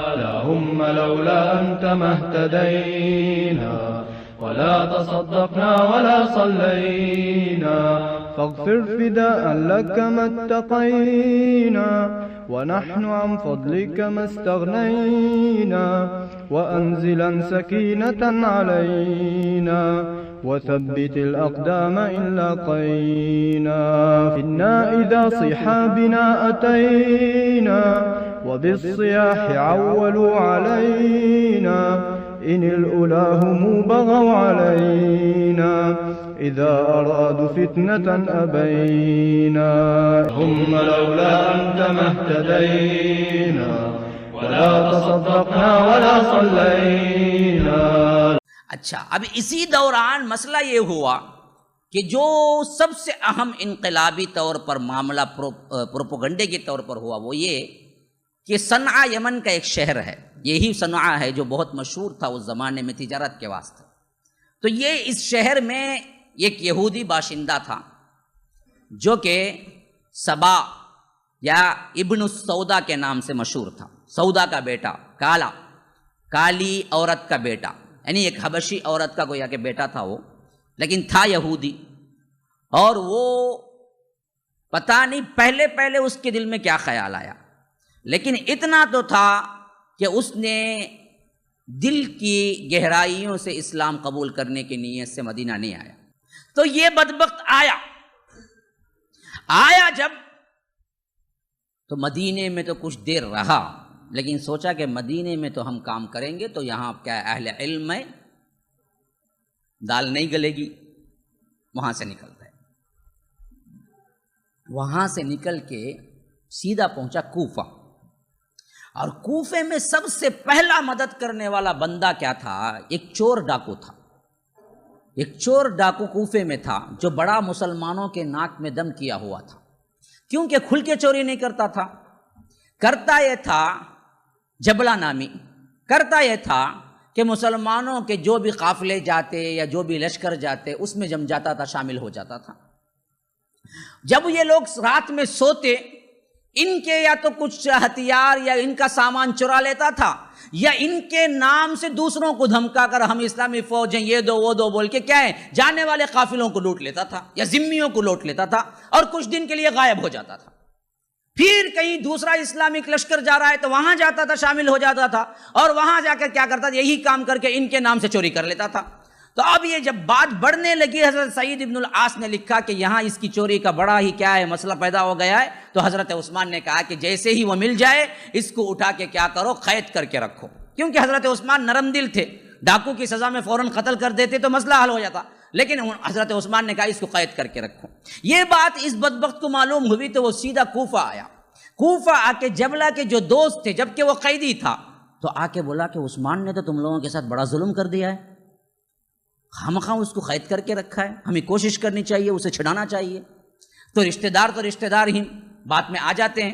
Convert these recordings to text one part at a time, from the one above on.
اللهم لولا أنت ما اهتدينا ولا تصدقنا ولا صلينا فاغفر فداء لك ما اتقينا ونحن عن فضلك ما استغنينا وأنزلا سكينة علينا وثبت الأقدام إن لاقينا إنا إذا صحابنا أتينا وبالصياح عولوا علينا إن الأولى هم بغوا علينا إذا أرادوا فتنة أبينا هم لولا أنت ما اهتدينا ولا تصدقنا ولا صلينا. اچھا، اب اسی دوران مسئلہ یہ ہوا کہ جو سب سے اہم انقلابی طور پر معاملہ پروپیگنڈے کے طور پر ہوا وہ یہ کہ صنعا یمن کا ایک شہر ہے، یہی صنعا ہے جو بہت مشہور تھا اس زمانے میں تجارت کے واسطے. تو یہ اس شہر میں ایک یہودی باشندہ تھا جو کہ سبا یا ابن السودا کے نام سے مشہور تھا. سودا کا بیٹا، کالی عورت کا بیٹا، یعنی ایک حبشی عورت کا گویا کہ بیٹا تھا وہ، لیکن تھا یہودی. اور وہ پتہ نہیں پہلے اس کے دل میں کیا خیال آیا، لیکن اتنا تو تھا کہ اس نے دل کی گہرائیوں سے اسلام قبول کرنے کی نیت سے مدینہ نہیں آیا. تو یہ بدبخت آیا جب تو مدینے میں تو کچھ دیر رہا، لیکن سوچا کہ مدینے میں تو ہم کام کریں گے تو یہاں کیا اہل علم میں دال نہیں گلے گی. وہاں سے نکلتا ہے، وہاں سے نکل کے سیدھا پہنچا کوفہ. اور کوفے میں سب سے پہلا مدد کرنے والا بندہ کیا تھا؟ ایک چور ڈاکو تھا. ایک چور ڈاکو کوفے میں تھا جو بڑا مسلمانوں کے ناک میں دم کیا ہوا تھا، کیونکہ کھل کے چوری نہیں کرتا تھا. کرتا یہ تھا جبلہ نامی، کرتا یہ تھا کہ مسلمانوں کے جو بھی قافلے جاتے یا جو بھی لشکر جاتے اس میں جم جاتا تھا، شامل ہو جاتا تھا. جب یہ لوگ رات میں سوتے، ان کے یا تو کچھ ہتھیار یا ان کا سامان چرا لیتا تھا، یا ان کے نام سے دوسروں کو دھمکا کر ہم اسلامی فوج ہیں، یہ دو وہ دو بول کے کیا ہے جانے والے قافلوں کو لوٹ لیتا تھا یا ذمیوں کو لوٹ لیتا تھا، اور کچھ دن کے لیے غائب ہو جاتا تھا. پھر کہیں دوسرا اسلامک لشکر جا رہا ہے تو وہاں جاتا تھا، شامل ہو جاتا تھا، اور وہاں جا کر کیا کرتا تھا، یہی کام کر کے ان کے نام سے چوری کر لیتا تھا. تو اب یہ جب بات بڑھنے لگی، حضرت سعید ابن العاص نے لکھا کہ یہاں اس کی چوری کا بڑا ہی کیا ہے مسئلہ پیدا ہو گیا ہے. تو حضرت عثمان نے کہا کہ جیسے ہی وہ مل جائے اس کو اٹھا کے کیا کرو، قید کر کے رکھو. کیونکہ حضرت عثمان نرم دل تھے، ڈاکو کی سزا میں فوراً قتل کر دیتے تو مسئلہ حل ہو جاتا، لیکن حضرت عثمان نے کہا اس کو قید کر کے رکھو. یہ بات اس بدبخت کو معلوم ہوئی تو وہ سیدھا کوفہ آیا. کوفہ آ کے جبلہ کے جو دوست تھے، جبکہ وہ قیدی تھا، تو آ کے بولا کہ عثمان نے تو تم لوگوں کے ساتھ بڑا ظلم کر دیا ہے، خامخواہ اس کو قید کر کے رکھا ہے، ہمیں کوشش کرنی چاہیے، اسے چھڑانا چاہیے. تو رشتہ دار ہی بات میں آ جاتے ہیں.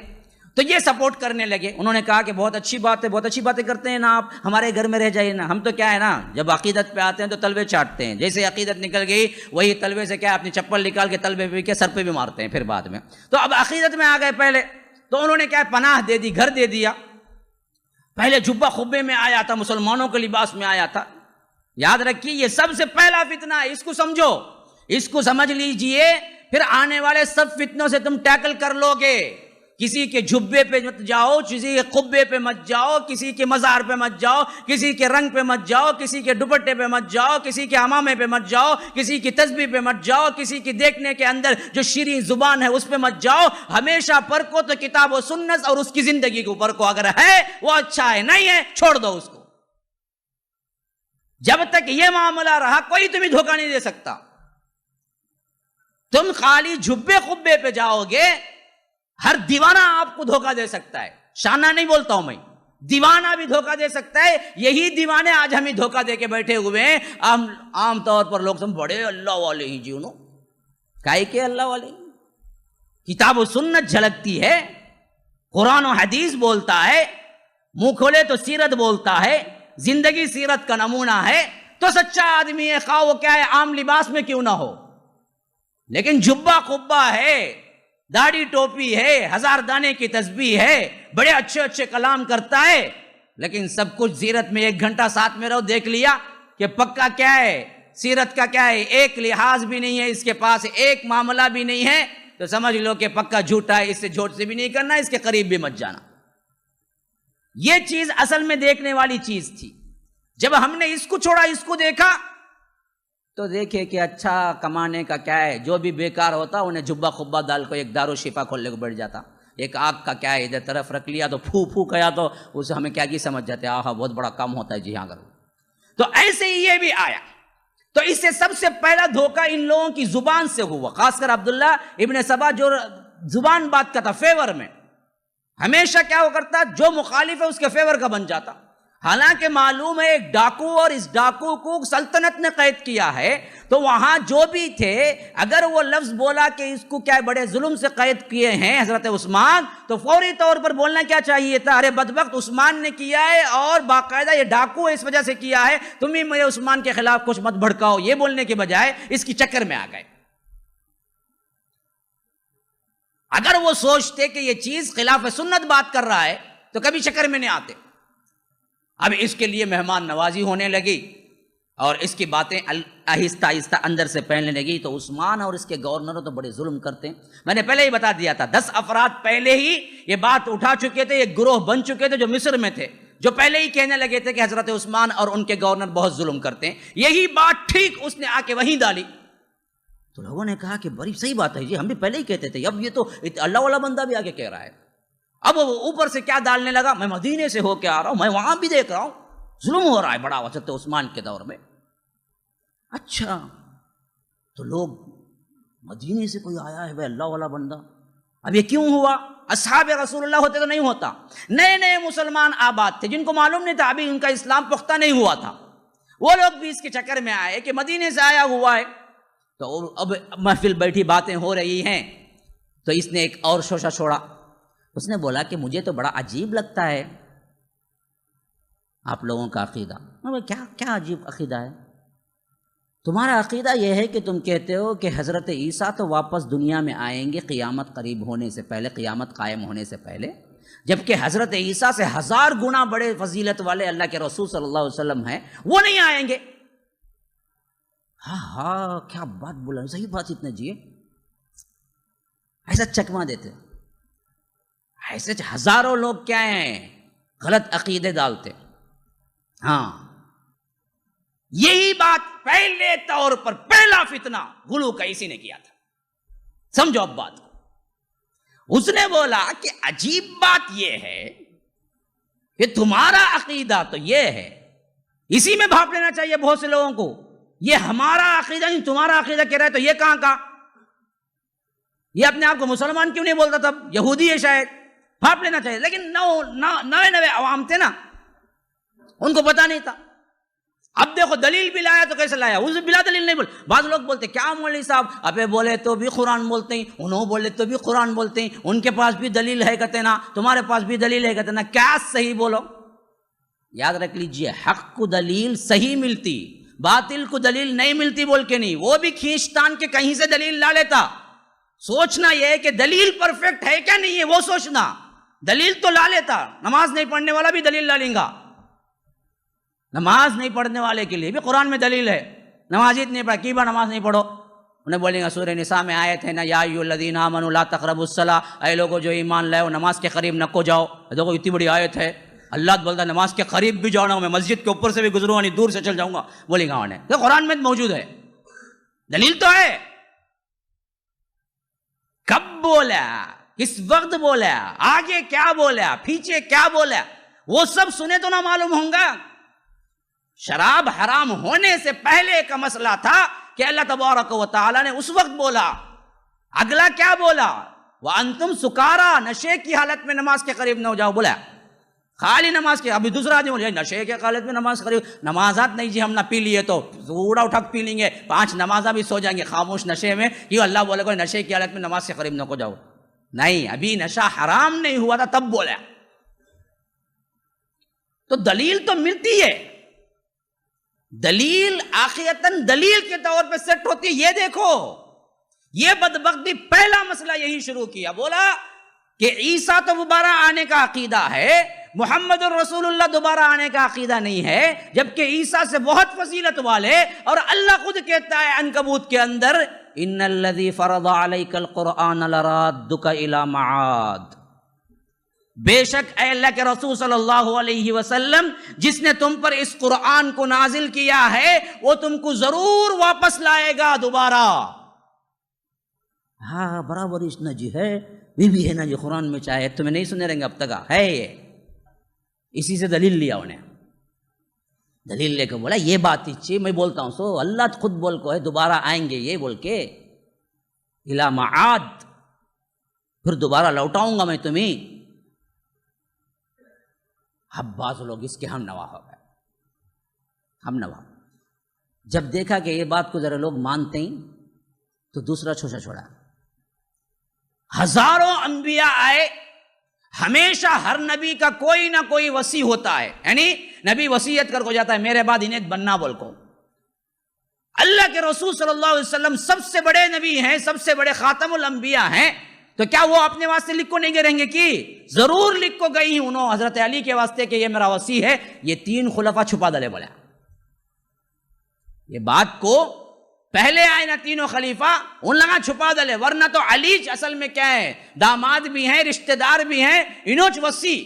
تو یہ سپورٹ کرنے لگے. انہوں نے کہا کہ بہت اچھی بات ہے، بہت اچھی باتیں کرتے ہیں نا آپ، ہمارے گھر میں رہ جائیے نا. ہم تو کیا ہے نا جب عقیدت پہ آتے ہیں تو تلوے چاٹتے ہیں، جیسے عقیدت نکل گئی وہی تلوے سے کیا اپنی چپل نکال کے تلوے پہ کے سر پہ بھی مارتے ہیں پھر بعد میں. تو اب عقیدت میں آ گئے پہلے، تو انہوں نے کیا پناہ دے دی، گھر دے دیا. پہلے جبہ خبے میں آیا تھا، مسلمانوں کے لباس میں آیا تھا. یاد رکھیے یہ سب سے پہلا فتنہ ہے، اس کو سمجھو، اس کو سمجھ لیجئے، پھر آنے والے سب فتنوں سے تم ٹیکل کر لو گے. کسی کے جبے پہ مت جاؤ، کسی کے قبے پہ مت جاؤ، کسی کے مزار پہ مت جاؤ، کسی کے رنگ پہ مت جاؤ، کسی کے دوپٹے پہ مت جاؤ، کسی کے عمامے پہ مت جاؤ، کسی کی تسبیح پہ مت جاؤ، کسی کی دیکھنے کے اندر جو شیریں زبان ہے اس پہ مت جاؤ. ہمیشہ پرکھو تو کتاب و سنت اور اس کی زندگی کے اوپر کو، اگر ہے وہ اچھا ہے، نہیں ہے چھوڑ دو اس کو. جب تک یہ معاملہ رہا کوئی تمہیں دھوکہ نہیں دے سکتا. تم خالی جھبے خبے پہ جاؤ گے، ہر دیوانہ آپ کو دھوکہ دے سکتا ہے. شانہ نہیں بولتا ہوں میں، دیوانہ بھی دھوکہ دے سکتا ہے. یہی دیوانے آج ہمیں دھوکہ دے کے بیٹھے ہوئے ہیں. عام طور پر لوگ سب بڑے اللہ والے ہی جی، انہوں کائی کے اللہ والے، کتاب و سنت جھلکتی ہے، قرآن و حدیث بولتا ہے، منہ کھولے تو سیرت بولتا ہے، زندگی سیرت کا نمونہ ہے. تو سچا آدمی ہے، خواہ وہ کیا ہے عام لباس میں کیوں نہ ہو، لیکن جبہ قبہ ہے، داڑھی ٹوپی ہے، ہزار دانے کی تسبیح ہے، بڑے اچھے اچھے کلام کرتا ہے، لیکن سب کچھ سیرت میں 1 گھنٹہ ساتھ میں رہو، دیکھ لیا کہ پکا کیا ہے، سیرت کا کیا ہے، ایک لحاظ بھی نہیں ہے اس کے پاس، ایک معاملہ بھی نہیں ہے، تو سمجھ لو کہ پکا جھوٹا ہے، اس سے جھوٹ سے بھی نہیں کرنا، اس کے قریب بھی مت جانا۔ یہ چیز اصل میں دیکھنے والی چیز تھی۔ جب ہم نے اس کو چھوڑا، اس کو دیکھا، تو دیکھے کہ اچھا کمانے کا کیا ہے، جو بھی بیکار ہوتا انہیں جبہ خبہ ڈال کو ایک دارو شفا کھولنے کو بیٹھ جاتا، ایک آگ کا کیا ہے ادھر طرف رکھ لیا تو پھو پھو کیا تو اسے ہمیں کیا کی سمجھ جاتے، آہا بہت بڑا کام ہوتا ہے جی ہاں کرو۔ تو ایسے ہی یہ بھی آیا، تو اس سے سب سے پہلا دھوکہ ان لوگوں کی زبان سے ہوا، خاص کر عبداللہ ابن سبا جو زبان بات کا تھا فیور میں، ہمیشہ کیا وہ کرتا، جو مخالف ہے اس کے فیور کا بن جاتا، حالانکہ معلوم ہے ایک ڈاکو، اور اس ڈاکو کو سلطنت نے قید کیا ہے، تو وہاں جو بھی تھے اگر وہ لفظ بولا کہ اس کو کیا بڑے ظلم سے قید کیے ہیں حضرت عثمان، تو فوری طور پر بولنا کیا چاہیے تھا، ارے بدبخت عثمان نے کیا ہے اور باقاعدہ یہ ڈاکو ہے اس وجہ سے کیا ہے، تم ہی میرے عثمان کے خلاف کچھ مت بھڑکاؤ، یہ بولنے کے بجائے اس کی چکر میں آ گئے۔ اگر وہ سوچتے کہ یہ چیز خلاف سنت بات کر رہا ہے تو کبھی چکر میں نہیں آتے۔ اب اس کے لیے مہمان نوازی ہونے لگی اور اس کی باتیں آہستہ آہستہ اندر سے پھیلنے لگی، تو عثمان اور اس کے گورنر تو بڑے ظلم کرتے ہیں۔ میں نے پہلے ہی بتا دیا تھا، 10 افراد پہلے ہی یہ بات اٹھا چکے تھے، ایک گروہ بن چکے تھے جو مصر میں تھے، جو پہلے ہی کہنے لگے تھے کہ حضرت عثمان اور ان کے گورنر بہت ظلم کرتے ہیں۔ یہی بات ٹھیک اس نے آ کے وہیں ڈالی، تو لوگوں نے کہا کہ بڑی صحیح بات ہے جی، ہم بھی پہلے ہی کہتے تھے، اب یہ تو اللہ والا بندہ بھی آگے کہہ رہا ہے۔ اب وہ اوپر سے کیا ڈالنے لگا، میں مدینے سے ہو کے آ رہا ہوں، میں وہاں بھی دیکھ رہا ہوں ظلم ہو رہا ہے بڑا حضرت عثمان کے دور میں۔ اچھا تو لوگ مدینے سے کوئی آیا ہے بھائی اللہ والا بندہ، اب یہ کیوں ہوا؟ اصحاب رسول اللہ ہوتے تو نہیں ہوتا، نئے نئے مسلمان آباد تھے جن کو معلوم نہیں تھا، ابھی ان کا اسلام پختہ نہیں ہوا تھا، وہ لوگ بھی اس کے چکر میں آئے کہ مدینے سے آیا ہوا ہے، تو اب محفل بیٹھی باتیں ہو رہی ہیں، تو اس نے ایک اور شوشہ چھوڑا، اس نے بولا کہ مجھے تو بڑا عجیب لگتا ہے آپ لوگوں کا عقیدہ۔ کیا عجیب عقیدہ ہے تمہارا؟ عقیدہ یہ ہے کہ تم کہتے ہو کہ حضرت عیسیٰ تو واپس دنیا میں آئیں گے قیامت قریب ہونے سے پہلے، قیامت قائم ہونے سے پہلے، جبکہ حضرت عیسیٰ سے 1000 گنا بڑے فضیلت والے اللہ کے رسول صلی اللہ علیہ وسلم ہیں، وہ نہیں آئیں گے۔ ہاں کیا بات بولا، صحیح بات اتنے جی، ایسا چکما دیتے، ایسے ہزاروں لوگ کیا ہیں غلط عقیدے ڈالتے۔ ہاں یہی بات پہلے طور پر پہلا فتنہ غلو کا اسی نے کیا تھا، سمجھو اب بات کو۔ اس نے بولا کہ عجیب بات یہ ہے کہ تمہارا عقیدہ تو یہ ہے، اسی میں بھاپ لینا چاہیے بہت سے لوگوں کو، یہ ہمارا عقیدہ نہیں تمہارا عقیدہ کہہ رہا ہے، تو یہ کہاں کا؟ یہ اپنے آپ کو مسلمان کیوں نہیں بولتا تھا؟ یہودی ہے شاید، بھاپ لینا چاہیے۔ لیکن نئے عوام تھے نا، ان کو پتا نہیں تھا۔ اب دیکھو دلیل بھی لایا تو کیسے لایا، اس بلا دلیل نہیں بول۔ بعض لوگ بولتے کیا مولوی صاحب، ابے بولے تو بھی قرآن بولتے ہیں، انہوں بولے تو بھی قرآن بولتے ہیں، ان کے پاس بھی دلیل ہے کہتے نا، تمہارے پاس بھی دلیل ہے کہتے نا، کیا صحیح بولو؟ یاد رکھ لیجئے، حق کو دلیل صحیح ملتی، باطل کو دلیل نہیں ملتی بول کے نہیں، وہ بھی کھینچتان کے کہیں سے دلیل لا لیتا۔ سوچنا یہ ہے کہ دلیل پرفیکٹ ہے کیا نہیں ہے، وہ سوچنا، دلیل تو لا لیتا۔ نماز نہیں پڑھنے والا بھی دلیل لا لیں گا، نماز نہیں پڑھنے والے کے لیے بھی قرآن میں دلیل ہے، نمازی نہیں پڑھا کی بار نماز نہیں پڑھو، انہیں بولیں گا سورہ نساء میں آیت ہے نا، یا ایھا الذین آمنوا لا تقربوا الصلاۃ، اے لوگوں جو ایمان لائے ہو نماز کے قریب نہ کو جاؤ۔ دیکھو اتنی بڑی آیت ہے، اللہ بولتا ہے نماز کے قریب بھی جاؤ نا، میں مسجد کے اوپر سے بھی گزروں نہیں، دور سے چل جاؤں گا، بولیں گا انہیں تو قرآن میں موجود ہے، دلیل تو ہے۔ کب بولا، کس وقت بولا، آگے کیا بولا، پیچھے کیا بولا، وہ سب سنے تو نہ معلوم ہوں گا۔ شراب حرام ہونے سے پہلے کا مسئلہ تھا کہ اللہ تبارک و تعالی نے اس وقت بولا، اگلا کیا بولا، وَأَنْتُمْ سُكَارَىٰ، نشے کی حالت میں نماز کے قریب نہ ہو جاؤ، بولا خالی نماز کے۔ ابھی دوسرا آدمی بولے نشے کے حالت میں نماز قریب، نمازات نہیں جی ہم نہ پی لیے تو اڑا اٹھا پی لیں گے، 5 نمازاں بھی سو جائیں گے خاموش نشے میں، یہ اللہ بولے کوئی نشے کی حالت میں نماز کے قریب نہ کو جاؤ، نہیں ابھی نشہ حرام نہیں ہوا تھا تب بولا۔ تو دلیل تو ملتی ہے، دلیل آخرتاً دلیل کے طور پہ سیٹ ہوتی ہے۔ یہ دیکھو یہ بدبختی پہلا مسئلہ یہی شروع کیا، بولا کہ عیسیٰ تو دوبارہ آنے کا عقیدہ ہے، محمد الرسول اللہ دوبارہ آنے کا عقیدہ نہیں ہے، جبکہ عیسیٰ سے بہت فضیلت والے، اور اللہ خود کہتا ہے عنکبوت کے اندر ان الذی فرض علیک القرآن لرادک الی معاد، بے شک اے اللہ کے رسول صلی اللہ علیہ وسلم، جس نے تم پر اس قرآن کو نازل کیا ہے وہ تم کو ضرور واپس لائے گا دوبارہ۔ ہاں برابر اس نہ جی ہے، بھی ہے نا جی قرآن میں، چاہے تمہیں نہیں سنے رہیں گے اب تک ہے یہ، اسی سے دلیل لیا انہیں، دلیل لے کے بولا یہ بات چاہیے، میں بولتا ہوں سو اللہ خود بول کو ہے دوبارہ آئیں گے یہ بول کے، الی معاد، پھر دوبارہ لوٹاؤں گا میں تمہیں۔ اب بعض لوگ اس کے ہم نوا ہو گئے، ہم نوا، جب دیکھا کہ یہ بات کو ذرا لوگ مانتے ہیں تو دوسرا چھوٹا چھوڑا، ہزاروں انبیاء آئے، ہمیشہ ہر نبی کا کوئی نہ کوئی وصی ہوتا ہے، یعنی نبی وصیت کر کو جاتا ہے میرے بعد انہیں بننا بول کو۔ اللہ کے رسول صلی اللہ علیہ وسلم سب سے بڑے نبی ہیں، سب سے بڑے خاتم الانبیاء ہیں، تو کیا وہ اپنے واسطے لکھ کو نہیں گئے رہیں گے؟ کہ ضرور لکھ کو گئی انہوں حضرت علی کے واسطے کہ یہ میرا وصی ہے، یہ تین خلفاء چھپا دلے بولا، یہ بات کو پہلے آئے نا تینوں خلیفہ ان لگا چھپا دلے، ورنہ تو علی اصل میں کیا ہے، داماد بھی ہیں، رشتہ دار بھی ہیں، انہوں وصی،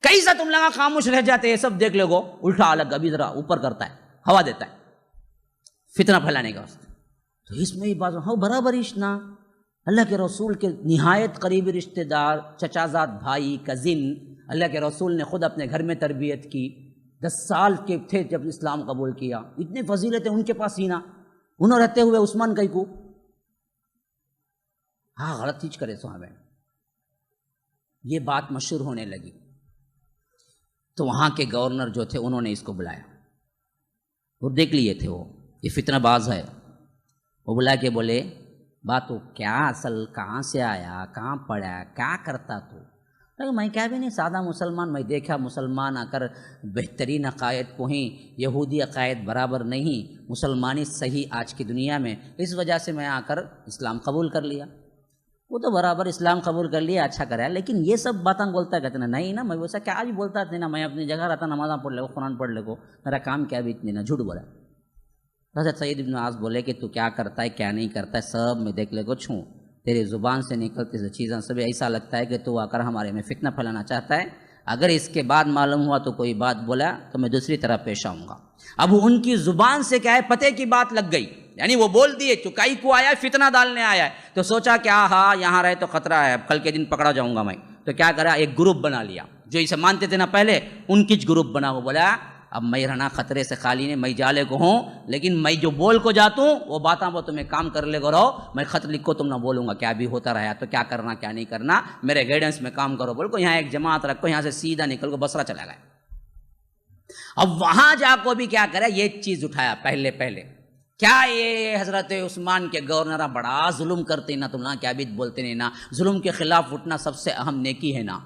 کیسا تم لگا خاموش رہ جاتے، یہ سب دیکھ لے گو، الٹا الگ ابھی ذرا اوپر کرتا ہے، ہوا دیتا ہے فتنہ پھیلانے کا واسطے۔ تو اس میں یہ بات ہو برابر اشنا، اللہ کے رسول کے نہایت قریبی رشتہ دار، چچا زاد بھائی، کزن، اللہ کے رسول نے خود اپنے گھر میں تربیت کی، 10 سال کے تھے جب اسلام قبول کیا، اتنے فضیلتیں ان کے پاس ہی نا، انہوں رہتے ہوئے عثمان کئی کو ہاں غلط چیز کرے سو ہمیں، یہ بات مشہور ہونے لگی، تو وہاں کے گورنر جو تھے انہوں نے اس کو بلایا، وہ دیکھ لیے تھے وہ یہ فتنہ باز ہے، وہ بلا کے بولے بات تو کیا اصل کہاں سے آیا، کہاں پڑھا، کیا کرتا تو؟ میں کیا بھی نہیں، سادہ مسلمان، میں دیکھا مسلمان آ کر بہترین عقائد کو ہی، یہودی عقائد برابر نہیں، مسلمانی صحیح آج کی دنیا میں، اس وجہ سے میں آ کر اسلام قبول کر لیا۔ وہ تو برابر اسلام قبول کر لیا، اچھا کرا، لیکن یہ سب باتیں بولتا ہے، کہتے نا نہیں نا، میں ویسا کیا بھی بولتا تھا نا، میں اپنی جگہ رہتا، نمازاں پڑھ لے کو، قرآن پڑھ لے کو، میرا کام کیا بھی اتنے نا، جھوٹ بولا۔ حضرت سعید بن معاذ بولے کہ تو کیا کرتا ہے کیا نہیں کرتا ہے سب میں دیکھ لے کو چھوں، تیری زبان سے نکلتی سے چیزیں سب ایسا لگتا ہے کہ تو آ کر ہمارے میں فتنہ پھیلانا چاہتا ہے، اگر اس کے بعد معلوم ہوا تو کوئی بات بولا تو میں دوسری طرح پیش آؤں گا۔ اب ان کی زبان سے کیا ہے، پتے کی بات لگ گئی، یعنی وہ بول دیے چکائی کو آیا ہے، فتنہ ڈالنے آیا ہے، تو سوچا کہ ہاں یہاں رہے تو خطرہ ہے، اب کل کے دن پکڑا جاؤں گا میں، تو کیا کرا، ایک گروپ بنا لیا، جو اسے مانتے تھے نا پہلے ان کی گروپ بنا، وہ بولا اب میں رہنا خطرے سے خالی نہیں، میں جالے کو ہوں، لیکن میں جو بول کو جاتا ہوں وہ باتاں وہ تمہیں کام کر لے گا، رہو میں خط لکھو تم نہ بولوں گا، کیا بھی ہوتا رہا تو کیا کرنا کیا نہیں کرنا، میرے گائیڈنس میں کام کرو، بول کو یہاں ایک جماعت رکھو، یہاں سے سیدھا نکل کو بصرہ چلا گیا۔ اب وہاں جا کو بھی کیا کرے، یہ چیز اٹھایا پہلے کیا یہ حضرت عثمان کے گورنر بڑا ظلم کرتے نا، تم نہ کیا بھی بولتے نہیں نا، ظلم کے خلاف اٹھنا سب سے اہم نیکی ہے نا۔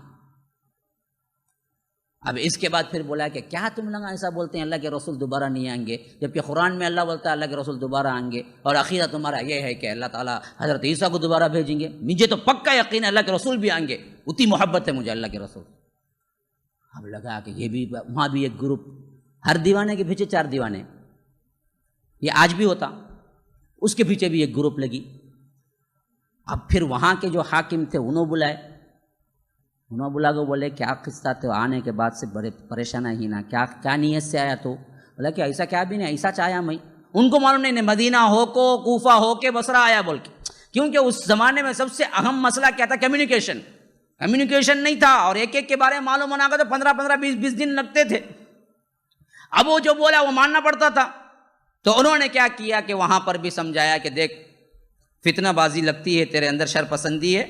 اب اس کے بعد پھر بولا کہ کیا تم لوگ ایسا بولتے ہیں اللہ کے رسول دوبارہ نہیں آئیں گے، جبکہ قرآن میں اللہ بولتا ہے اللہ کے رسول دوبارہ آئیں گے، اور عقیدہ تمہارا یہ ہے کہ اللہ تعالیٰ حضرت عیسیٰ کو دوبارہ بھیجیں گے، مجھے تو پکا یقین ہے اللہ کے رسول بھی آئیں گے، اتنی محبت ہے مجھے اللہ کے رسول۔ اب لگا کہ یہ بھی وہاں بھی ایک گروپ، ہر دیوانے کے پیچھے 4 دیوانے، یہ آج بھی ہوتا، اس کے پیچھے بھی ایک گروپ لگی۔ اب پھر وہاں کے جو حاکم تھے انہوں بلائے، انہوں بلا کو بولے کیا قصہ تھے، آنے کے بعد سے بڑے پریشان ہی نا، کیا نیت سے آیا تو؟ بولا کہ ایسا کیا بھی نہیں، ایسا چاہیا میں، ان کو معلوم نہیں مدینہ ہو کو کوفہ ہو کے بصرہ آیا بول کے، کیونکہ اس زمانے میں سب سے اہم مسئلہ کیا تھا، کمیونیکیشن نہیں تھا، اور ایک کے بارے میں معلوم ہونا کا تو 15 20 دن لگتے تھے۔ اب وہ جو بولا وہ ماننا پڑتا تھا، تو انہوں نے کیا کیا کہ وہاں پر بھی سمجھایا کہ دیکھ فتنہ بازی لگتی ہے، تیرے اندر شر پسندی ہے،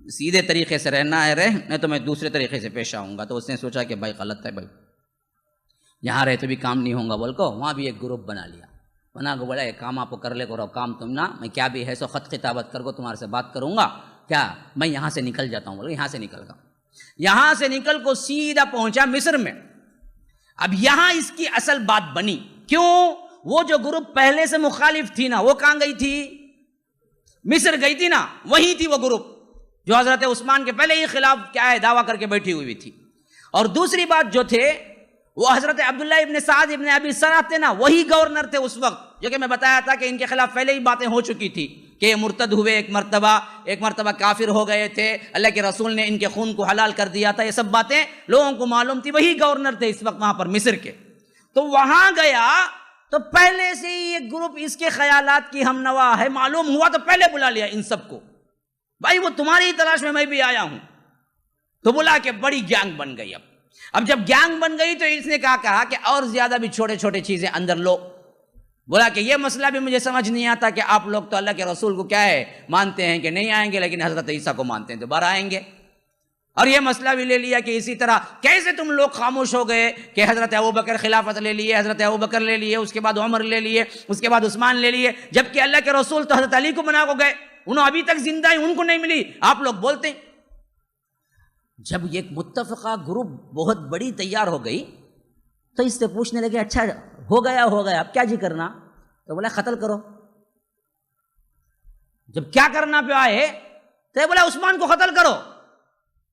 سیدھے طریقے سے رہنا ہے رہ، نہیں تو میں دوسرے طریقے سے پیش آؤں گا۔ تو اس نے سوچا کہ بھائی غلط ہے، بھائی یہاں رہے تو بھی کام نہیں ہوگا بول کو، وہاں بھی ایک گروپ بنا لیا، بنا کو بولا یہ کام آپ کو کر لے کرو، کام تم نہ، میں کیا بھی ہے سو خط خطابت کر کو تمہارے سے بات کروں گا، کیا میں یہاں سے نکل جاتا ہوں، بولے یہاں سے نکل گا، یہاں سے نکل کو سیدھا پہنچا مصر میں۔ اب یہاں اس کی اصل بات بنی، کیوں؟ وہ جو گروپ پہلے سے مخالف تھی نا، وہ کہاں گئی تھی؟ مصر گئی تھی نا، وہی تھی وہ گروپ، جو حضرت عثمان کے پہلے ہی خلاف کیا ہے دعویٰ کر کے بیٹھی ہوئی تھی. اور دوسری بات جو تھے وہ حضرت عبداللہ ابن سعد ابن ابی سرح تھے نا, وہی گورنر تھے اس وقت, جو کہ میں بتایا تھا کہ ان کے خلاف پہلے ہی باتیں ہو چکی تھی کہ یہ مرتد ہوئے, ایک مرتبہ کافر ہو گئے تھے, اللہ کے رسول نے ان کے خون کو حلال کر دیا تھا, یہ سب باتیں لوگوں کو معلوم تھی. وہی گورنر تھے اس وقت وہاں پر مصر کے. تو وہاں گیا تو پہلے سے ہی ایک گروپ اس کے خیالات کی ہم نوا ہے, معلوم ہوا تو پہلے بلا لیا ان سب کو, بھائی وہ تمہاری تلاش میں بھی آیا ہوں. تو بلا کے بڑی گینگ بن گئی. اب جب گینگ بن گئی تو اس نے کہا کہ اور زیادہ بھی چھوٹے چھوٹے چیزیں اندر لو. بولا کہ یہ مسئلہ بھی مجھے سمجھ نہیں آتا کہ آپ لوگ تو اللہ کے رسول کو کیا ہے مانتے ہیں کہ نہیں آئیں گے, لیکن حضرت عیسیٰ کو مانتے ہیں تو دوبارہ آئیں گے. اور یہ مسئلہ بھی لے لیا کہ اسی طرح کیسے تم لوگ خاموش ہو گئے کہ حضرت ابوبکر خلافت لے لیے, حضرت ابوبکر لے لیے, اس کے بعد عمر لے لیے, اس کے بعد عثمان لے لیے, جبکہ اللہ کے رسول تو حضرت علی کو بنا کو گئے, انہوں ابھی تک زندہ ہیں, ان کو نہیں ملی, آپ لوگ بولتے ہیں. جب ایک متفقہ گروپ بہت بڑی تیار ہو گئی تو اس سے پوچھنے لگے اچھا ہو گیا اب کیا جی کرنا؟ تو بولا قتل کرو. جب کیا کرنا پہ آئے تو بولا عثمان کو قتل کرو,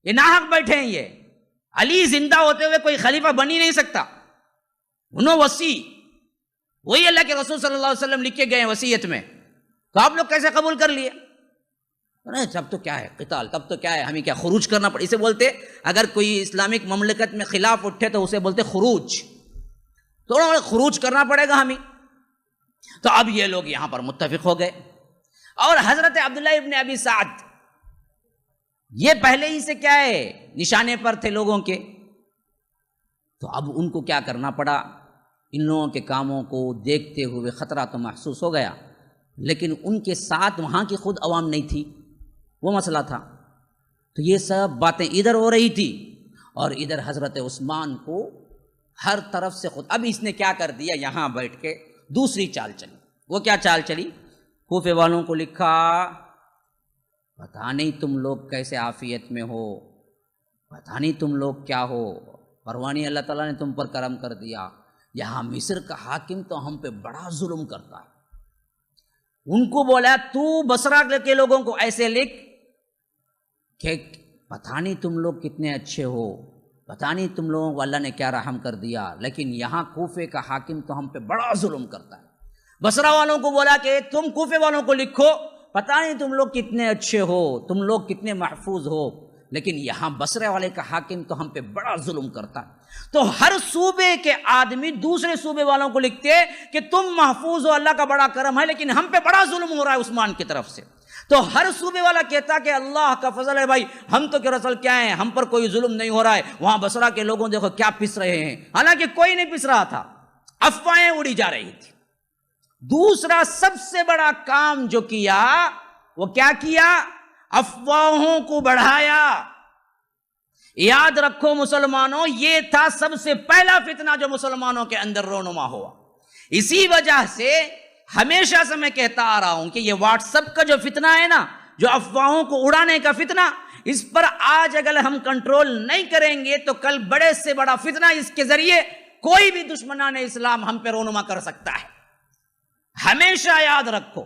یہ ناحق بیٹھے ہیں, یہ علی زندہ ہوتے ہوئے کوئی خلیفہ بن ہی نہیں سکتا, انہوں وصی وہی اللہ کے رسول صلی اللہ علیہ وسلم لکھ کے گئے ہیں وصیت میں, تو آپ لوگ کیسے قبول کر لیے؟ نہیں تب تو کیا ہے قتال, تب تو کیا ہے ہمیں کیا خروج کرنا پڑے. اسے بولتے اگر کوئی اسلامک مملکت میں خلاف اٹھے تو اسے بولتے خروج, تو خروج کرنا پڑے گا ہمیں. تو اب یہ لوگ یہاں پر متفق ہو گئے. اور حضرت عبداللہ ابن ابی سعد یہ پہلے ہی سے کیا ہے نشانے پر تھے لوگوں کے, تو اب ان کو کیا کرنا پڑا, ان لوگوں کے کاموں کو دیکھتے ہوئے خطرہ تو محسوس ہو گیا, لیکن ان کے ساتھ وہاں کی خود عوام نہیں تھی, وہ مسئلہ تھا. تو یہ سب باتیں ادھر ہو رہی تھی اور ادھر حضرت عثمان کو ہر طرف سے خود. اب اس نے کیا کر دیا, یہاں بیٹھ کے دوسری چال چلی. وہ کیا چال چلی, کوفے والوں کو لکھا پتہ نہیں تم لوگ کیسے عافیت میں ہو, پتہ نہیں تم لوگ کیا ہو, پروانی اللہ تعالیٰ نے تم پر کرم کر دیا, یہاں مصر کا حاکم تو ہم پہ بڑا ظلم کرتا ہے. ان کو بولا تو بصرہ کے لوگوں کو ایسے لکھ کہ پتہ نہیں تم لوگ کتنے اچھے ہو, پتہ نہیں تم لوگوں کو اللہ نے کیا رحم کر دیا, لیکن یہاں کوفے کا حاکم تو ہم پہ بڑا ظلم کرتا ہے. بصرہ والوں کو بولا کہ تم کوفے والوں کو لکھو پتہ نہیں تم لوگ کتنے اچھے ہو, تم لوگ کتنے محفوظ ہو, لیکن یہاں بصرے والے کا حاکم تو ہم پہ بڑا ظلم کرتا ہے. تو ہر صوبے کے آدمی دوسرے صوبے والوں کو لکھتے کہ تم محفوظ ہو, اللہ کا بڑا کرم ہے, لیکن ہم پہ بڑا ظلم ہو رہا ہے عثمان کی طرف سے. تو ہر صوبے والا کہتا کہ اللہ کا فضل ہے بھائی, ہم تو کہ رسول کیا ہیں, ہم پر کوئی ظلم نہیں ہو رہا ہے. وہاں بصرہ کے لوگوں دیکھو کیا پس رہے ہیں, حالانکہ کوئی نہیں پس رہا تھا, افواہیں اڑی جا رہی تھی. دوسرا سب سے بڑا کام جو کیا وہ کیا کیا, افواہوں کو بڑھایا. یاد رکھو مسلمانوں, یہ تھا سب سے پہلا فتنہ جو مسلمانوں کے اندر رونما ہوا. اسی وجہ سے ہمیشہ سے میں کہتا آ رہا ہوں کہ یہ واٹس ایپ کا جو فتنہ ہے نا, جو افواہوں کو اڑانے کا فتنہ, اس پر آج اگر ہم کنٹرول نہیں کریں گے تو کل بڑے سے بڑا فتنہ اس کے ذریعے کوئی بھی دشمنان اسلام ہم پہ رونما کر سکتا ہے. ہمیشہ یاد رکھو,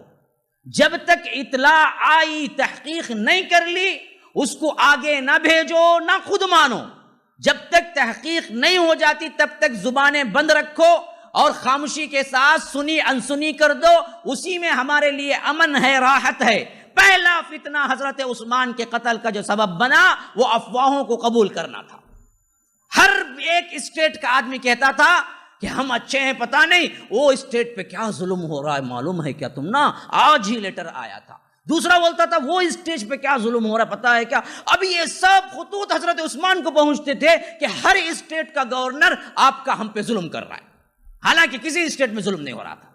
جب تک اطلاع آئی تحقیق نہیں کر لی اس کو آگے نہ بھیجو نہ خود مانو. جب تک تحقیق نہیں ہو جاتی تب تک زبانیں بند رکھو اور خاموشی کے ساتھ سنی انسنی کر دو, اسی میں ہمارے لیے امن ہے, راحت ہے. پہلا فتنہ حضرت عثمان کے قتل کا جو سبب بنا وہ افواہوں کو قبول کرنا تھا. ہر ایک اسٹیٹ کا آدمی کہتا تھا کہ ہم اچھے ہیں, پتہ نہیں وہ اسٹیٹ پہ کیا ظلم ہو رہا ہے, معلوم ہے کیا تم نا, آج ہی لیٹر آیا تھا. دوسرا بولتا تھا وہ اسٹیج پہ کیا ظلم ہو رہا ہے, پتہ ہے کیا. اب یہ سب خطوط حضرت عثمان کو پہنچتے تھے کہ ہر اسٹیٹ کا گورنر آپ کا ہم پہ ظلم کر رہا ہے, حالانکہ کسی اسٹیٹ میں ظلم نہیں ہو رہا تھا.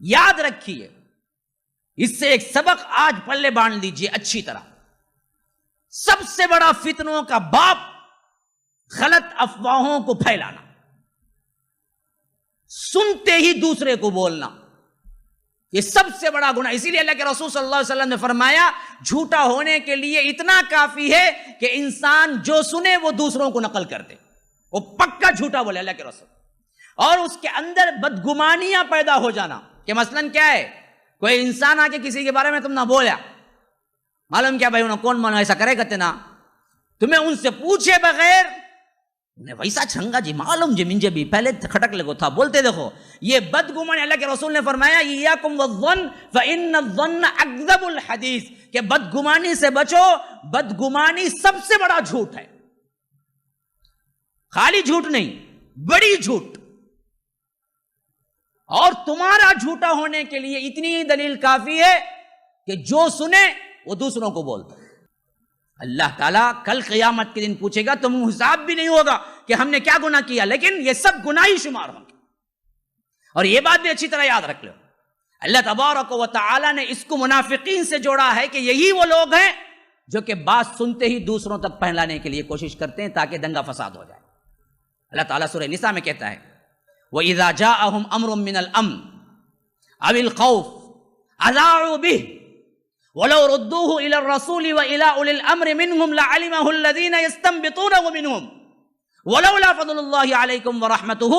یاد رکھیے, اس سے ایک سبق آج پلے باندھ لیجیے اچھی طرح. سب سے بڑا فتنوں کا باپ غلط افواہوں کو پھیلانا, سنتے ہی دوسرے کو بولنا, یہ سب سے بڑا گناہ. اسی لیے اللہ کے رسول صلی اللہ علیہ وسلم نے فرمایا جھوٹا ہونے کے لیے اتنا کافی ہے کہ انسان جو سنے وہ دوسروں کو نقل کر دے, وہ پکا جھوٹا بولے اللہ کے رسول. اور اس کے اندر بدگمانیاں پیدا ہو جانا کہ مثلاً کیا ہے, کوئی انسان آ کے کسی کے بارے میں تم نہ بولا, معلوم کیا بھائی انہوں کون مانو ایسا کرے کہتے نا تمہیں ان سے پوچھے بغیر ویسا چھنگا جی معلوم جی منجے بھی پہلے کھٹک لگو تھا بولتے دیکھو یہ بدگمانی اللہ کے رسول نے فرمایا ایاکم والظن فإن الظن اکذب الحدیث کہ بدگمانی سے بچو، بدگمانی سب سے بڑا جھوٹ ہے، خالی جھوٹ نہیں بڑی جھوٹ، اور تمہارا جھوٹا ہونے کے لیے اتنی ہی دلیل کافی ہے کہ جو سنے وہ دوسروں کو بول دو۔ اللہ تعالیٰ کل قیامت کے دن پوچھے گا، تم حساب بھی نہیں ہوگا کہ ہم نے کیا گناہ کیا، لیکن یہ سب گناہ ہی شمار ہوں گے۔ اور یہ بات بھی اچھی طرح یاد رکھ لو، اللہ تبارک و تعالیٰ نے اس کو منافقین سے جوڑا ہے کہ یہی وہ لوگ ہیں جو کہ بات سنتے ہی دوسروں تک پھیلانے کے لیے کوشش کرتے ہیں تاکہ دنگا فساد ہو جائے۔ اللہ تعالیٰ سورہ نساء میں کہتا ہے وَإِذَا جَاءَهُمْ أَمْرٌ مِّنَ الْأَمْنِ أَوِ الْخَوْفِ أَذَاعُوا بِهِ وَلَوْ رُدُّوهُ إِلَى الرَّسُولِ وَإِلَى أُولِي الْأَمْرِ مِنْهُمْ لَعَلِمَهُ الَّذِينَ يَسْتَنبِطُونَهُ مِنْهُمْ وَلَوْلَا فَضْلُ اللَّهِ عَلَيْكُمْ وَرَحْمَتُهُ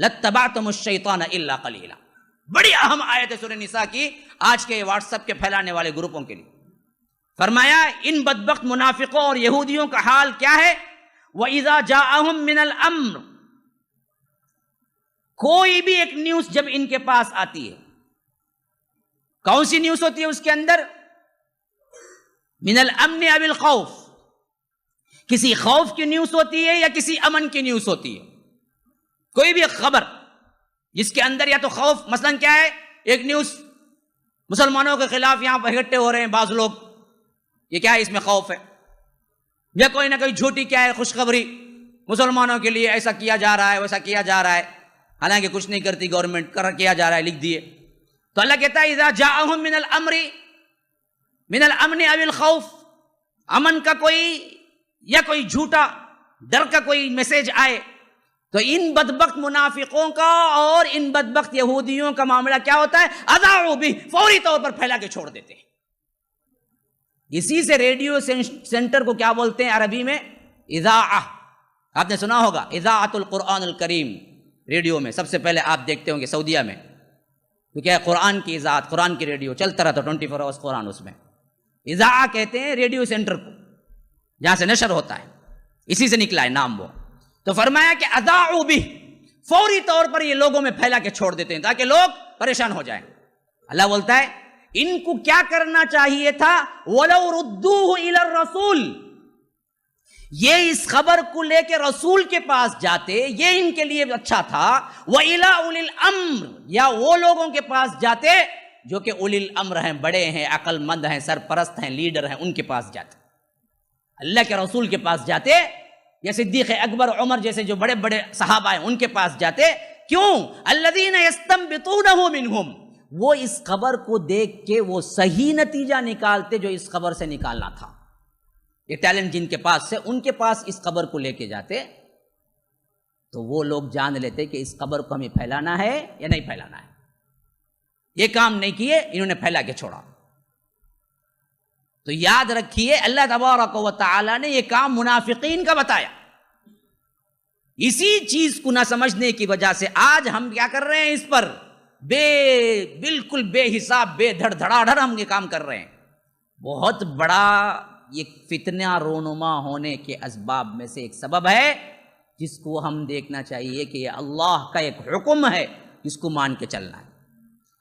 لَاتَّبَعْتُمُ الشَّيْطَانَ إِلَّا قَلِيلًا۔ بڑی اہم آیت ہے سورہ نساء کی آج کے واٹس ایپ کے پھیلانے والے گروپوں کے لیے۔ فرمایا ان بدبخت منافقوں اور یہودیوں کا حال کیا ہے، وَإِذَا جَاءَهُمْ مِنَ الْأَمْرِ، کوئی بھی ایک نیوز جب ان کے پاس آتی ہے، کون سی نیوز ہوتی ہے اس کے اندر، من الامن او الخوف، کسی خوف کی نیوز ہوتی ہے یا کسی امن کی نیوز ہوتی ہے، کوئی بھی ایک خبر جس کے اندر یا تو خوف، مثلا کیا ہے ایک نیوز مسلمانوں کے خلاف یہاں پر اکٹھے ہو رہے ہیں بعض لوگ، یہ کیا ہے اس میں خوف ہے، یا کوئی نہ کوئی جھوٹی کیا ہے خوشخبری مسلمانوں کے لیے ایسا کیا جا رہا ہے ویسا کیا جا رہا ہے، حالانکہ کچھ نہیں کرتی گورنمنٹ، کیا جا رہا ہے لکھ دیے۔ تو اللہ کہتا ہے اذا جاءہم من الامر من الامن او الخوف، امن کا کوئی یا کوئی جھوٹا ڈر کا کوئی میسج آئے تو ان بدبخت منافقوں کا اور ان بدبخت یہودیوں کا معاملہ کیا ہوتا ہے، اذاعوا بہ، فوری طور پر پھیلا کے چھوڑ دیتے ہیں۔ اسی سے ریڈیو سینٹر کو کیا بولتے ہیں عربی میں، اذاعہ، آپ نے سنا ہوگا اذاعۃ القرآن الکریم، ریڈیو میں سب سے پہلے آپ دیکھتے ہوں گے سعودیہ میں، تو کیا ہے قرآن کی اذاعت، قرآن کی ریڈیو چلتا رہتا 24 آورس قرآن، اس میں اذاعہ کہتے ہیں ریڈیو سینٹر کو جہاں سے نشر ہوتا ہے، اسی سے نکلا ہے نام وہ۔ تو فرمایا کہ اذاعوا بہ، فوری طور پر یہ لوگوں میں پھیلا کے چھوڑ دیتے ہیں تاکہ لوگ پریشان ہو جائیں۔ اللہ بولتا ہے ان کو کیا کرنا چاہیے تھا، وَلَوْ رُدُّوهُ إِلَى الرَّسُولِ، یہ اس خبر کو لے کے رسول کے پاس جاتے، یہ ان کے لیے اچھا تھا، وَإِلَىٰ أُولِي الْأَمْرِ، یا وہ لوگوں کے پاس جاتے جو کہ اولی الامر ہیں، بڑے ہیں، عقل مند ہیں، سرپرست ہیں، لیڈر ہیں، ان کے پاس جاتے، اللہ کے رسول کے پاس جاتے، یا صدیق اکبر عمر جیسے جو بڑے بڑے صحابہ ہیں ان کے پاس جاتے۔ کیوں؟ الذین یستنبطونہ منہم، وہ اس خبر کو دیکھ کے وہ صحیح نتیجہ نکالتے جو اس خبر سے نکالنا تھا۔ یہ ٹیلنٹ جن کے پاس سے ان کے پاس اس خبر کو لے کے جاتے تو وہ لوگ جان لیتے کہ اس خبر کو ہمیں پھیلانا ہے یا نہیں پھیلانا ہے۔ یہ کام نہیں کیے، انہوں نے پھیلا کے چھوڑا۔ تو یاد رکھیے اللہ تبارک و تعالی نے یہ کام منافقین کا بتایا۔ اسی چیز کو نہ سمجھنے کی وجہ سے آج ہم کیا کر رہے ہیں، اس پر بالکل بے حساب بے دھڑ دھڑا دھڑ ہم یہ کام کر رہے ہیں۔ بہت بڑا یہ فتنہ رونما ہونے کے اسباب میں سے ایک سبب ہے جس کو ہم دیکھنا چاہیے کہ یہ اللہ کا ایک حکم ہے جس کو مان کے چلنا ہے۔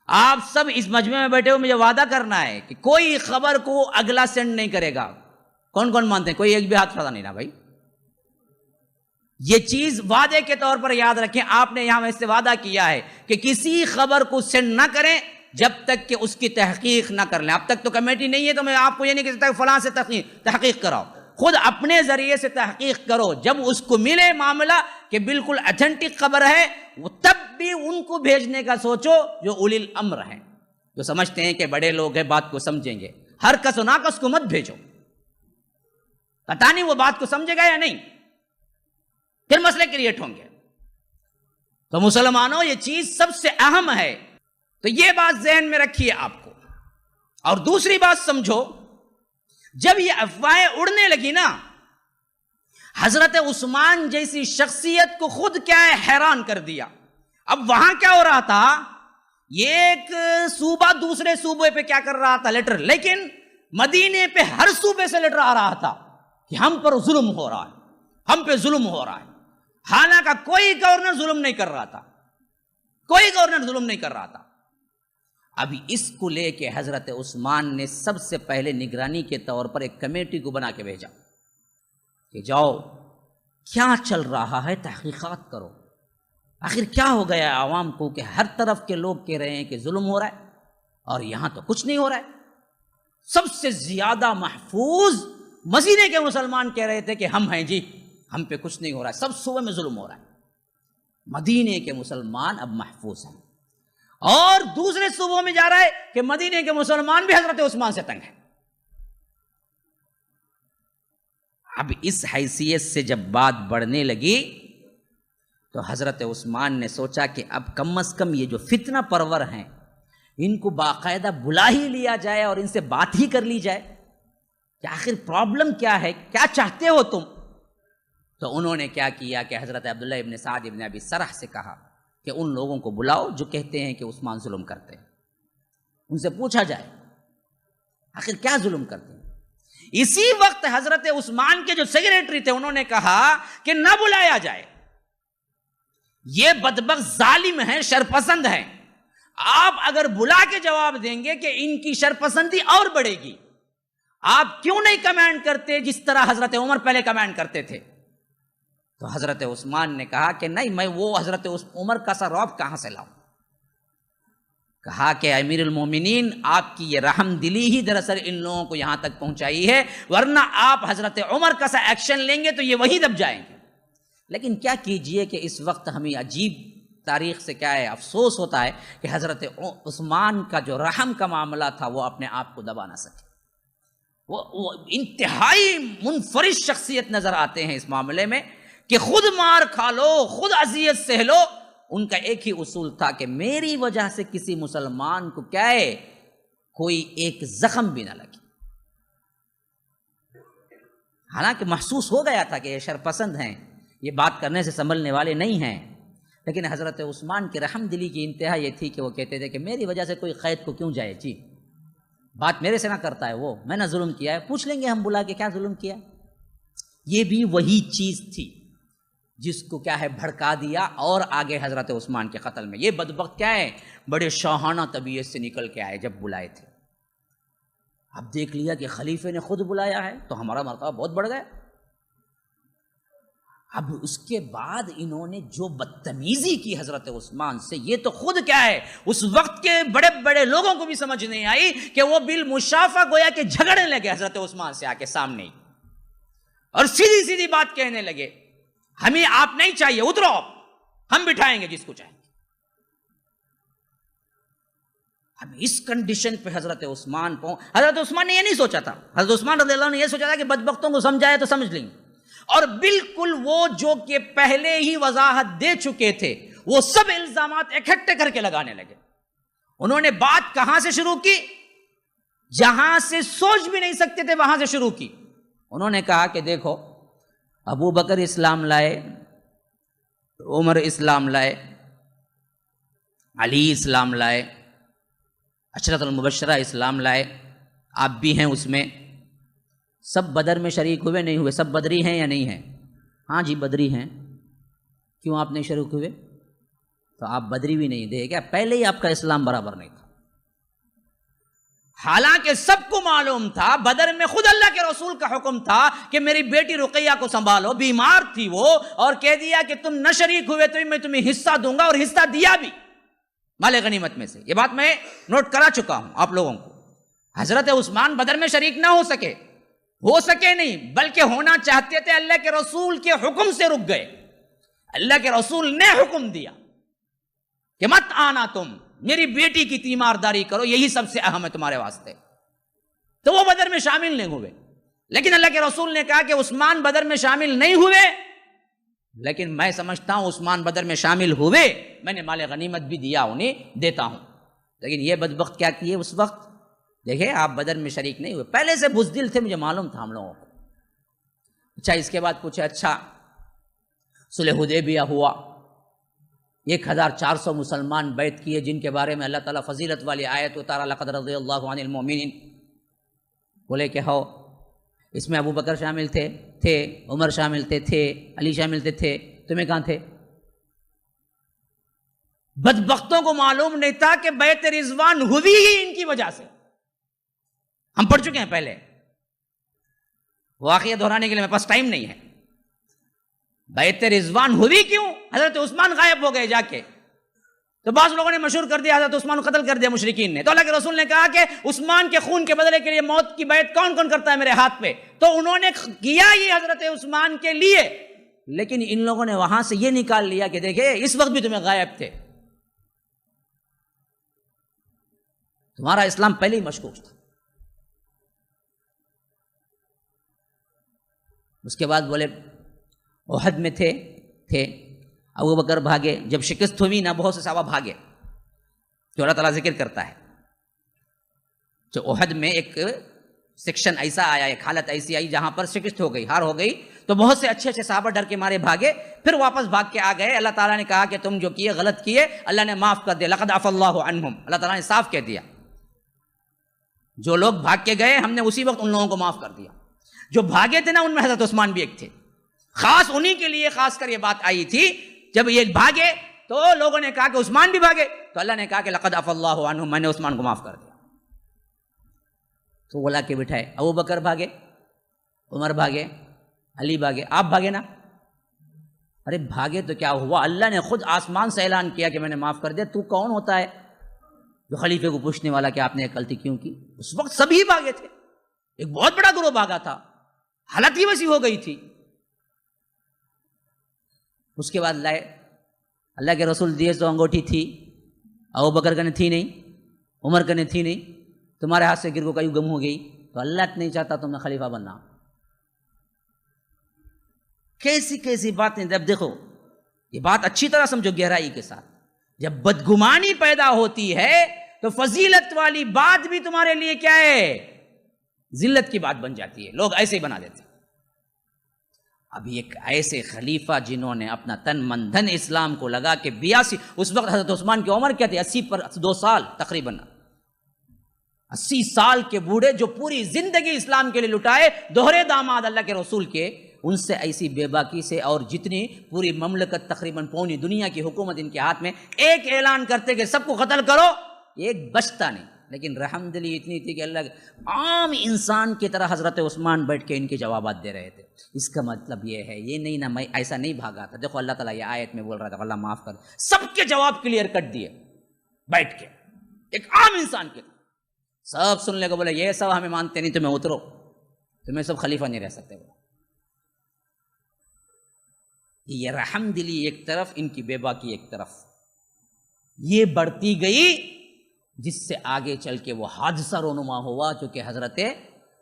آپ سب اس مجمع میں بیٹھے ہو، مجھے وعدہ کرنا ہے کہ کوئی خبر کو اگلا سینڈ نہیں کرے گا۔ کون کون مانتے ہیں؟ کوئی ایک بھی ہاتھ کھڑا نہیں نا بھائی۔ یہ چیز وعدے کے طور پر یاد رکھیں، آپ نے یہاں سے وعدہ کیا ہے کہ کسی خبر کو سینڈ نہ کریں جب تک کہ اس کی تحقیق نہ کر لیں۔ اب تک تو کمیٹی نہیں ہے تو میں آپ کو یہ نہیں کہتا کہ فلاں سے تحقیق کراؤ، خود اپنے ذریعے سے تحقیق کرو۔ جب اس کو ملے معاملہ کہ بالکل اتھینٹک خبر ہے، وہ تب بھی ان کو بھیجنے کا سوچو جو اولی الامر ہیں، جو سمجھتے ہیں کہ بڑے لوگ ہیں بات کو سمجھیں گے۔ ہر کس و ناکس کو مت بھیجو، پتہ نہیں وہ بات کو سمجھے گا یا نہیں، پھر مسئلے کریٹ ہوں گے۔ تو مسلمانوں یہ چیز سب سے اہم ہے، تو یہ بات ذہن میں رکھیے آپ کو۔ اور دوسری بات سمجھو، جب یہ افواہیں اڑنے لگی نا، حضرت عثمان جیسی شخصیت کو خود کیا ہے حیران کر دیا۔ اب وہاں کیا ہو رہا تھا، یہ ایک صوبہ دوسرے صوبے پہ کیا کر رہا تھا، لیٹر، لیکن مدینے پہ ہر صوبے سے لیٹر آ رہا تھا کہ ہم پر ظلم ہو رہا ہے، ہم پہ ظلم ہو رہا ہے. حالانکہ کوئی گورنر ظلم نہیں کر رہا تھا، کوئی گورنر ظلم نہیں کر رہا تھا. ابھی اس کو لے کے حضرت عثمان نے سب سے پہلے نگرانی کے طور پر ایک کمیٹی کو بنا کے بھیجا کہ جاؤ کیا چل رہا ہے تحقیقات کرو، آخر کیا ہو گیا ہے عوام کو کہ ہر طرف کے لوگ کہہ رہے ہیں کہ ظلم ہو رہا ہے اور یہاں تو کچھ نہیں ہو رہا ہے. سب سے زیادہ محفوظ مدینے کے مسلمان کہہ رہے تھے کہ ہم ہیں جی، ہم پہ کچھ نہیں ہو رہا ہے، سب صوبے میں ظلم ہو رہا ہے. مدینے کے مسلمان اب محفوظ ہیں. اور دوسرے صوبوں میں جا رہا ہے کہ مدینے کے مسلمان بھی حضرت عثمان سے تنگ ہیں. اب اس حیثیت سے جب بات بڑھنے لگی تو حضرت عثمان نے سوچا کہ اب کم از کم یہ جو فتنہ پرور ہیں ان کو باقاعدہ بلا ہی لیا جائے اور ان سے بات ہی کر لی جائے کہ آخر پرابلم کیا ہے، کیا چاہتے ہو تم. تو انہوں نے کیا کیا کہ حضرت عبداللہ ابن سعد ابن ابی سرح سے کہا کہ ان لوگوں کو بلاؤ جو کہتے ہیں کہ عثمان ظلم کرتے ہیں، ان سے پوچھا جائے آخر کیا ظلم کرتے ہیں. اسی وقت حضرت عثمان کے جو سیکریٹری تھے انہوں نے کہا کہ نہ بلایا جائے، یہ بدبخت ظالم ہیں، شرپسند ہیں، آپ اگر بلا کے جواب دیں گے کہ ان کی شرپسندی اور بڑھے گی. آپ کیوں نہیں کمانڈ کرتے جس طرح حضرت عمر پہلے کمانڈ کرتے تھے. تو حضرت عثمان نے کہا کہ نہیں، میں وہ حضرت عمر کا سا رعب کہاں سے لاؤں. کہا کہ امیر المومنین آپ کی یہ رحم دلی ہی دراصل ان لوگوں کو یہاں تک پہنچائی ہے، ورنہ آپ حضرت عمر کا سا ایکشن لیں گے تو یہ وہی دب جائیں گے. لیکن کیا کیجئے کہ اس وقت ہمیں عجیب تاریخ سے کیا ہے افسوس ہوتا ہے کہ حضرت عثمان کا جو رحم کا معاملہ تھا وہ اپنے آپ کو دبا نہ سکے. وہ انتہائی منفرد شخصیت نظر آتے ہیں اس معاملے میں کہ خود مار کھا لو، خود اذیت سہ لو. ان کا ایک ہی اصول تھا کہ میری وجہ سے کسی مسلمان کو کیا ہے کوئی ایک زخم بھی نہ لگے. حالانکہ محسوس ہو گیا تھا کہ یہ شرپسند ہیں، یہ بات کرنے سے سنبھلنے والے نہیں ہیں، لیکن حضرت عثمان کی رحم دلی کی انتہا یہ تھی کہ وہ کہتے تھے کہ میری وجہ سے کوئی قید کو کیوں جائے جی، بات میرے سے نہ کرتا ہے وہ، میں نے ظلم کیا ہے، پوچھ لیں گے ہم بلا کے کیا ظلم کیا. یہ بھی وہی چیز تھی جس کو کیا ہے بھڑکا دیا اور آگے حضرت عثمان کے قتل میں. یہ بدبخت کیا ہے بڑے شاہانہ طبیعت سے نکل کے آئے جب بلائے تھے. اب دیکھ لیا کہ خلیفے نے خود بلایا ہے تو ہمارا مرتبہ بہت بڑھ گیا. اب اس کے بعد انہوں نے جو بدتمیزی کی حضرت عثمان سے، یہ تو خود کیا ہے اس وقت کے بڑے بڑے لوگوں کو بھی سمجھ نہیں آئی کہ وہ بالمشافہ گویا کہ جھگڑنے لگے حضرت عثمان سے آ کے سامنے اور سیدھی سیدھی بات کہنے لگے، ہمیں آپ نہیں چاہیے، اترو، ہم بٹھائیں گے جس کو چاہیں گے. اب اس کنڈیشن پہ حضرت عثمان نے یہ نہیں سوچا تھا، حضرت عثمان رضی اللہ عنہ نے یہ سوچا تھا کہ بدبختوں کو سمجھائے تو سمجھ لیں گے. اور بالکل وہ جو کہ پہلے ہی وضاحت دے چکے تھے وہ سب الزامات اکٹھے کر کے لگانے لگے. انہوں نے بات کہاں سے شروع کی؟ جہاں سے سوچ بھی نہیں سکتے تھے وہاں سے شروع کی. انہوں نے کہا کہ دیکھو ابو بکر اسلام لائے، عمر اسلام لائے، علی اسلام لائے، عشرۃ المبشرہ اسلام لائے، آپ بھی ہیں اس میں. سب بدر میں شریک ہوئے نہیں ہوئے؟ سب بدری ہیں یا نہیں ہیں؟ ہاں جی بدری ہیں. کیوں آپ نہیں شریک ہوئے؟ تو آپ بدری بھی نہیں دے گا، پہلے ہی آپ کا اسلام برابر نہیں تھا. حالانکہ سب کو معلوم تھا بدر میں خود اللہ کے رسول کا حکم تھا کہ میری بیٹی رقیہ کو سنبھالو، بیمار تھی وہ، اور کہہ دیا کہ تم نہ شریک ہوئے تو میں تمہیں حصہ دوں گا، اور حصہ دیا بھی مال غنیمت میں سے. یہ بات میں نوٹ کرا چکا ہوں آپ لوگوں کو. حضرت عثمان بدر میں شریک نہ ہو سکے نہیں، بلکہ ہونا چاہتے تھے، اللہ کے رسول کے حکم سے رک گئے. اللہ کے رسول نے حکم دیا کہ مت آنا، تم میری بیٹی کی تیمارداری کرو، یہی سب سے اہم ہے تمہارے واسطے. تو وہ بدر میں شامل نہیں ہوئے. لیکن اللہ کے رسول نے کہا کہ عثمان بدر میں شامل نہیں ہوئے، لیکن میں سمجھتا ہوں عثمان بدر میں شامل ہوئے، میں نے مال غنیمت بھی دیا، انہیں دیتا ہوں. لیکن یہ بدبخت کیا کیے اس وقت؟ دیکھیں آپ بدر میں شریک نہیں ہوئے، پہلے سے بزدل تھے، مجھے معلوم تھا ہم لوگوں کو. اچھا اس کے بعد پوچھے، اچھا صلح حدیبیہ ہوا، 1400 مسلمان بیعت کیے جن کے بارے میں اللہ تعالیٰ فضیلت والی آیت اتارا، لقد رضی اللہ عن المؤمنین بولے کہ ہو اس میں ابو بکر شامل تھے عمر شامل تھے علی شامل تھے، تمہیں کہاں تھے؟ بدبختوں کو معلوم نہیں تھا کہ بیعت رضوان ہوئی ہی ان کی وجہ سے. ہم پڑھ چکے ہیں پہلے، واقعہ دہرانے کے لیے میرے پاس ٹائم نہیں ہے. بیعت رضوان ہوئی کیوں؟ حضرت عثمان غائب ہو گئے جا کے، تو بعض لوگوں نے مشہور کر دیا حضرت عثمان کو قتل کر دیا مشرکین نے. تو اللہ کے رسول نے کہا کہ عثمان کے خون کے بدلے کے لیے موت کی بیعت کون کون کرتا ہے میرے ہاتھ پہ؟ تو انہوں نے کیا یہ حضرت عثمان کے لیے، لیکن ان لوگوں نے وہاں سے یہ نکال لیا کہ دیکھیں اس وقت بھی تمہیں غائب تھے، تمہارا اسلام پہلے ہی مشکوک تھا. اس کے بعد بولے احد میں تھے ابو بکر بھاگے. جب شکست ہوئی نا بہت سے صحابہ بھاگے، جو اللہ تعالیٰ ذکر کرتا ہے. جو احد میں ایک سیکشن ایسا آیا، ایک حالت ایسی آئی جہاں پر شکست ہو گئی، ہار ہو گئی، تو بہت سے اچھے اچھے صحابہ ڈر کے مارے بھاگے، پھر واپس بھاگ کے آ گئے. اللہ تعالیٰ نے کہا کہ تم جو کیے غلط کیے، اللہ نے معاف کر دیا. لقد عفا اللہ عنہم، اللہ تعالیٰ نے صاف کہہ دیا جو لوگ بھاگ کے گئے ہم نے اسی وقت ان لوگوں کو معاف کر دیا. جو بھاگے تھے نا ان میں حضرت عثمان بھی ایک تھے. خاص انہی کے لیے خاص کر یہ بات آئی تھی. جب یہ بھاگے تو لوگوں نے کہا کہ عثمان بھی بھاگے، تو اللہ نے کہا کہ لقد عفا اللہ عنہم، میں نے عثمان کو معاف کر دیا. تو وہ لا کے بٹھائے. ابو بکر بھاگے، عمر بھاگے، علی بھاگے، آپ بھاگے نا. ارے بھاگے تو کیا ہوا؟ اللہ نے خود آسمان سے اعلان کیا کہ میں نے معاف کر دیا. تو کون ہوتا ہے جو خلیفے کو پوچھنے والا کہ آپ نے ایک غلطی کیوں کی؟ اس وقت سبھی بھاگے تھے، ایک بہت بڑا گروہ بھاگا تھا، حالت ہی ویسی ہو گئی تھی. اس کے بعد لائے اللہ کے رسول دیے تو انگوٹھی تھی، ابو بکر کا نے تھی نہیں، عمر کا نے تھی نہیں، تمہارے ہاتھ سے گر کو کئی گم ہو گئی. تو اللہ نہیں چاہتا تم نے خلیفہ بننا. کیسی کیسی باتیں. جب دیکھو یہ بات اچھی طرح سمجھو گہرائی کے ساتھ، جب بدگمانی پیدا ہوتی ہے تو فضیلت والی بات بھی تمہارے لیے کیا ہے؟ ذلت کی بات بن جاتی ہے. لوگ ایسے ہی بنا دیتے ہیں. ابھی ایک ایسے خلیفہ جنہوں نے اپنا تن من دھن اسلام کو لگا کے 82، اس وقت حضرت عثمان کی عمر کیا تھی؟ 82 سال تقریباً. 80 سال کے بوڑھے جو پوری زندگی اسلام کے لیے لٹائے، دوہرے داماد اللہ کے رسول کے، ان سے ایسی بے باکی سے، اور جتنی پوری مملکت تقریباً پوری دنیا کی حکومت ان کے ہاتھ میں، ایک اعلان کرتے کہ سب کو قتل کرو، ایک بچتا نہیں. لیکن رحمدلی اتنی تھی کہ اللہ عام انسان کی طرح حضرت عثمان بیٹھ کے ان کے جوابات دے رہے تھے. اس کا مطلب یہ ہے یہ نہیں نا میں ایسا نہیں بھاگا تھا. دیکھو اللہ تعالیٰ یہ آیت میں بول رہا تھا اللہ معاف کر، سب کے جواب کلیئر کٹ دیے بیٹھ کے ایک عام انسان کے. سب سن لے گا، بولے یہ سب ہمیں مانتے نہیں، تمہیں اترو، تمہیں سب خلیفہ نہیں رہ سکتے. یہ رحمدلی ایک طرف، ان کی بے باکی ایک طرف، یہ بڑھتی گئی، جس سے آگے چل کے وہ حادثہ رونما ہوا جو کہ حضرت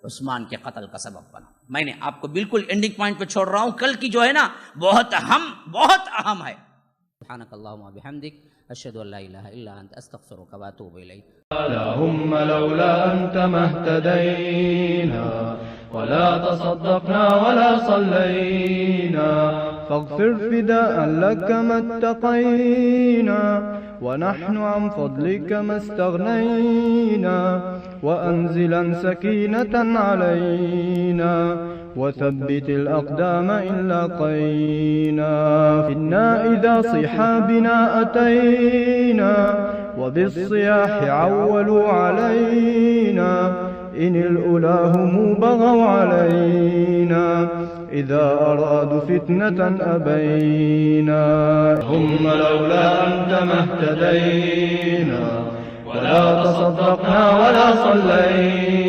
عثمان کے قتل کا سبب بنا. میں نے آپ کو بالکل اینڈنگ پوائنٹ پہ چھوڑ رہا ہوں. کل کی جو ہے نا بہت اہم ہے. سبحانک اللہم و بحمدک، اشہد ان لا الہ الا انت، استغفرک و اتوب الیک. اللهم لولا أنت ما اهتدينا ولا تصدقنا ولا صلينا، فاغفر فداء لك ما اتقينا، ونحن عن فضلك ما استغنينا، وأنزلا سكينة علينا، وثبت الأقدام إن لاقينا، إنا إذا صحابنا أتينا، وبالصياح عولوا علينا، إن الأولى هم بغوا علينا، إذا أرادوا فتنة أبينا. هم لولا أنت ما اهتدينا ولا تصدقنا ولا صلينا.